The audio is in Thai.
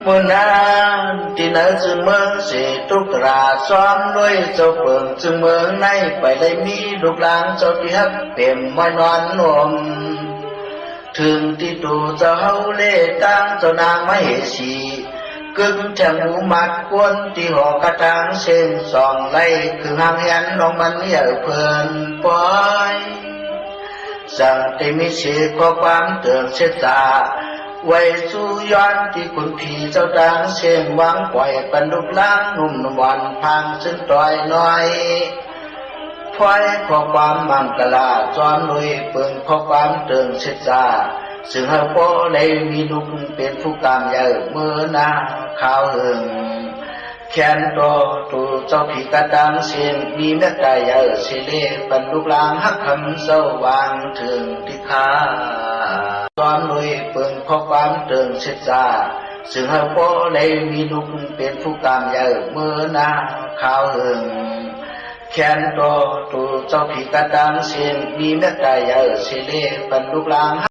มือนานที่นั่นจึงเมืองสิทุกตราซ้อนด้วยเจ้าเปิงจึงเมืองในไปได้มีลูกหลานเจ้าที่ฮักเต็มมานอนนวมถึงที่ตูเจ้าเฮาเล่ตั้งเจ้านางไม่เหสีกึ่งแถมหูมัดกวนที่หอกระทางเส้นสองไล่คือหางยันลองมันเหยื่อเพลินปล่อยสั่งที่มีเสียข้อความเตือนเสตาไว้สู้ย้อนที่คุณพี่เจ้าดังเสียงวางปล่อยปันลุกล้างนุ่มนวลพังซึ่งต่อยน้อยพอยข้อความมังกลาจอมลุยเปิงข้อความเตือนเสตาซึ่งเฮาพอได้มีลูกเป็นผู้กามใหญ่เมื่อนาข้าวหึงแขนโตตูเจ้าผีกระดังเสียงมีเมตตาใหญ่เสเลปันลูกลางหักคำเศร้าวางถึงที่ขาตอนลุยเปิงข้อความเตือนเสจาซึ่งเฮาพอได้มีลูกเป็นผู้กามใหญ่เมื่อนาข้าวหึงแขนโตตูเจ้าผีกระดังเสียงมีเมตตาใหญ่เสเลปันลูกลาง